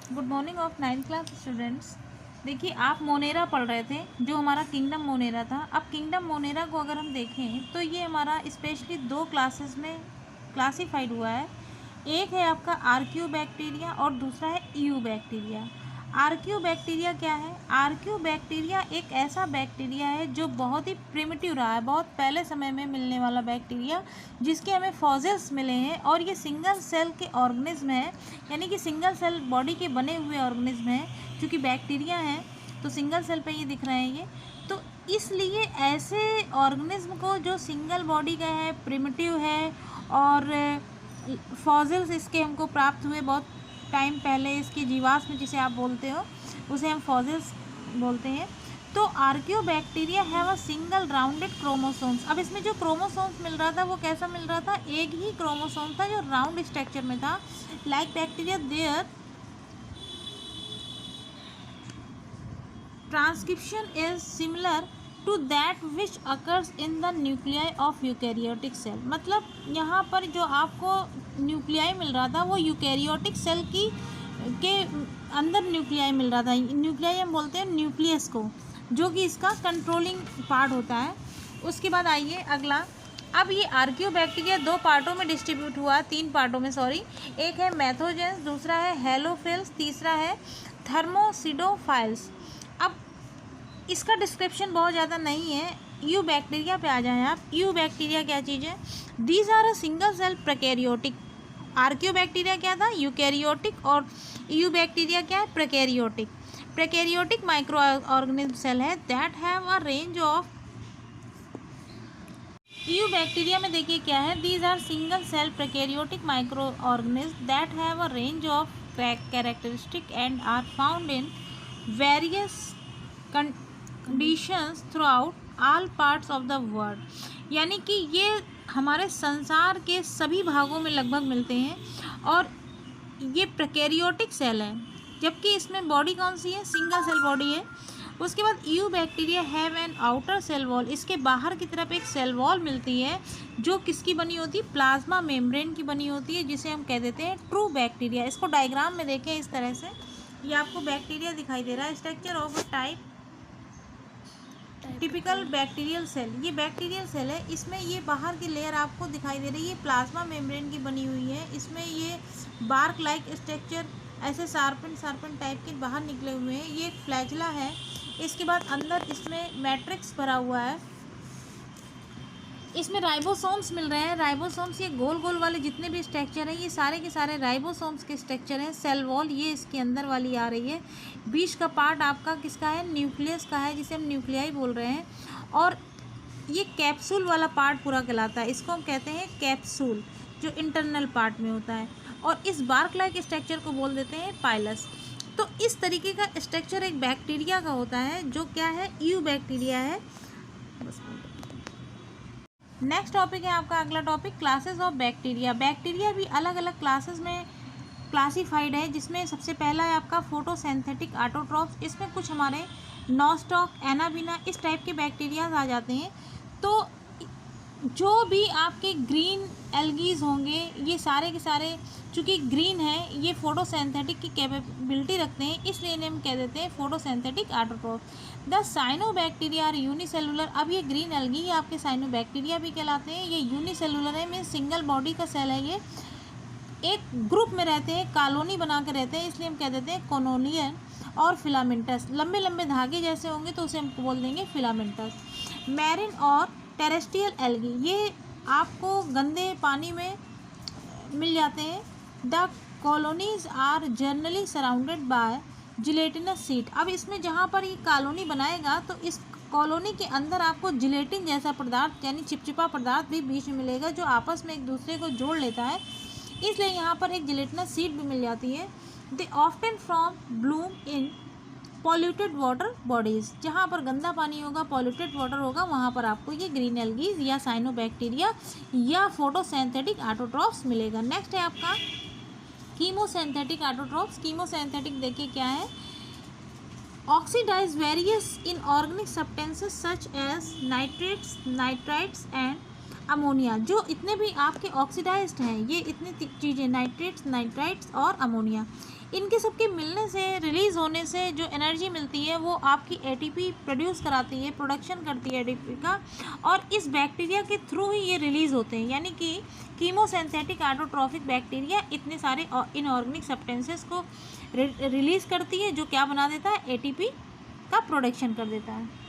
Good morning of 9th class students. देखिए, आप Monera पढ़ रहे थे, जो हमारा किंगडम मोनेरा था। अब किंगडम मोनेरा को अगर हम देखें तो ये हमारा स्पेशली दो क्लासेस में क्लासीफाइड हुआ है। एक है आपका आर्क्यू बैक्टीरिया और दूसरा है ईयू बैक्टीरिया। आर्क्यू बैक्टीरिया क्या है? आर्क्यू बैक्टीरिया एक ऐसा बैक्टीरिया है जो बहुत ही प्रिमिटिव रहा है, बहुत पहले समय में मिलने वाला बैक्टीरिया, जिसके हमें फॉसिल्स मिले हैं। और ये सिंगल सेल के ऑर्गेनिज्म है, यानी कि सिंगल सेल बॉडी के बने हुए ऑर्गेनिज्म हैं। क्योंकि बैक्टीरिया हैं तो सिंगल सेल पे ये दिख रहे हैं ये, तो इसलिए ऐसे ऑर्गेनिज्म को जो सिंगल बॉडी का है, प्रिमिटिव है, और फॉसिल्स इसके हमको प्राप्त हुए बहुत टाइम पहले, इसके जीवाश्म जिसे आप बोलते हो उसे हम फॉसिल्स बोलते हैं। तो आर्कियोबैक्टीरिया have a single rounded chromosomes. अब इसमें जो क्रोमोसोम्स मिल रहा था वो कैसा मिल रहा था? एक ही क्रोमोसोम था जो राउंड स्ट्रक्चर में था। Like bacteria their transcription is similar to that which occurs in the nuclei of eukaryotic cell. मतलब यहाँ पर जो आपको न्यूक्लियाई मिल रहा था वो यूकैरियोटिक सेल के अंदर न्यूक्लियाई मिल रहा था। न्यूक्लियाई हम बोलते हैं न्यूक्लियस को, जो कि इसका कंट्रोलिंग पार्ट होता है। उसके बाद आइए अगला। अब ये आर्कियोबैक्टीरिया दो पार्टों में डिस्ट्रीब्यूट हुआ, तीन पार्टों में सॉरी। एक है मैथोजेंस, दूसरा है हेलोफिल्स, तीसरा है थर्मोसिडोफाइल्स। अब इसका डिस्क्रिप्शन बहुत ज़्यादा नहीं है। यू बैक्टीरिया पे आ जाएं आप। यू बैक्टीरिया क्या चीज़ है? These are a single cell prokaryotic. Archaeobacteria क्या था? यूकैरियोटिक। और यू बैक्टीरिया क्या है? Prokaryotic. Prokaryotic microorganism cell है that have a range of. Eubacteria में देखिए क्या है? These are single cell prokaryotic microorganism that have a range of characteristic and are found in various conditions throughout all parts of the world. यानी कि ये हमारे संसार के सभी भागों में लगभग मिलते हैं। और ये प्रोकैरियोटिक सेल है, जबकि इसमें बॉडी कौन सी है? सिंगल सेल बॉडी है। उसके बाद you bacteria have an outer cell wall. इसके बाहर की तरफ एक सेल वॉल मिलती है जो किसकी बनी होती है? प्लाज्मा मेम्ब्रेन की बनी होती है, जिसे हम कह देते हैं ट्रू बैक्टीरिया। इसको डायग्राम में देखें इस तरह से, ये आपको बैक्टीरिया दिखाई दे रहा है। Structure of a type typical bacterial cell. ये बैक्टीरियल सेल है। इसमें ये बाहर की लेयर आपको दिखाई दे रही है, प्लाज्मा मेम्ब्रेन की बनी हुई है। इसमें ये बार्क लाइक स्ट्रक्चर ऐसे शार्पन टाइप के बाहर निकले हुए हैं। ये एक फ्लैजला है। इसके बाद अंदर इसमें मैट्रिक्स भरा हुआ है। इसमें राइबोसोम्स मिल रहे हैं। राइबोसोम्स ये गोल गोल वाले जितने भी स्ट्रक्चर हैं ये सारे के सारे राइबोसोम्स के स्ट्रक्चर हैं। सेल वॉल ये इसके अंदर वाली आ रही है। बीच का पार्ट आपका किसका है? न्यूक्लियस का है, जिसे हम न्यूक्लियाई बोल रहे हैं। और ये कैप्सूल वाला पार्ट पूरा कहलाता है। इसको हम कहते हैं कैप्सूल, जो इंटरनल पार्ट में होता है। और इस बार्क लाइक स्ट्रक्चर को बोल देते हैं पाइलस। तो इस तरीके का स्ट्रक्चर एक बैक्टीरिया का होता है, जो क्या है? यू बैक्टीरिया है। नेक्स्ट टॉपिक है आपका अगला topic classes of bacteria. Bacteria भी अलग अलग क्लासेस में क्लासीफाइड है, जिसमें सबसे पहला है आपका फोटोसिंथेटिक ऑटोट्रॉफ्स। इसमें कुछ हमारे नॉस्टॉक, एनाबिना इस टाइप के बैक्टीरियाज आ जाते हैं। तो जो भी आपके ग्रीन एल्गीज होंगे ये सारे के सारे चूँकि ग्रीन है, ये फोटोसिंथेटिक की कैपेबिलिटी रखते हैं, इसलिए इन्हें हम कह देते हैं photosynthetic autotroph. The cyanobacteria are unicellular. अब ये ग्रीन एल्गी आपके साइनोबैक्टीरिया भी कहलाते हैं। ये यूनिसेलुलर है, मीन्स सिंगल बॉडी का सेल है। ये एक ग्रुप में रहते हैं, कॉलोनी बना के रहते हैं, इसलिए हम कह देते हैं कोलोनियन। और फिलामेंटस, लंबे लंबे धागे जैसे होंगे तो उसे हम बोल देंगे फिलामेंटस। मैरिन और टेरेस्ट्रियल एल्गी ये आपको गंदे पानी में मिल जाते हैं। The colonies are generally surrounded by gelatinous sheath. अब इसमें जहाँ पर ये कॉलोनी बनाएगा तो इस कॉलोनी के अंदर आपको जिलेटिन जैसा पदार्थ यानी चिपचिपा पदार्थ भी बीच में मिलेगा, जो आपस में एक दूसरे को जोड़ लेता है, इसलिए यहाँ पर एक जिलेटिनस सीट भी मिल जाती है। They often from bloom in polluted water bodies. जहाँ पर गंदा पानी होगा, पॉल्यूटेड वाटर होगा, वहाँ पर आपको ये ग्रीन एल्गीज या साइनोबैक्टीरिया या फोटोसिंथेटिक ऑटोट्रॉफ्स मिलेगा। नेक्स्ट है आपका कीमोसिंथेटिक ऑटोट्रॉफ्स। कीमोसिंथेटिक देखिए क्या है? Oxidise various inorganic substances such as nitrates, nitrites and ammonia. जो इतने भी आपके ऑक्सीडाइज्ड हैं ये इतनी चीज़ें नाइट्रेट्स, नाइट्राइट्स और अमोनिया, इनके सबके मिलने से, रिलीज़ होने से जो एनर्जी मिलती है वो आपकी एटीपी प्रोड्यूस कराती है, प्रोडक्शन करती है एटीपी का, और इस बैक्टीरिया के थ्रू ही ये रिलीज़ होते हैं। यानी कि कीमोसिंथेटिक ऑटोट्रॉफिक बैक्टीरिया इतने सारे इनऑर्गेनिक सब्सटेंसेस को रिलीज़ करती है, जो क्या बना देता है, एटीपी का प्रोडक्शन कर देता है।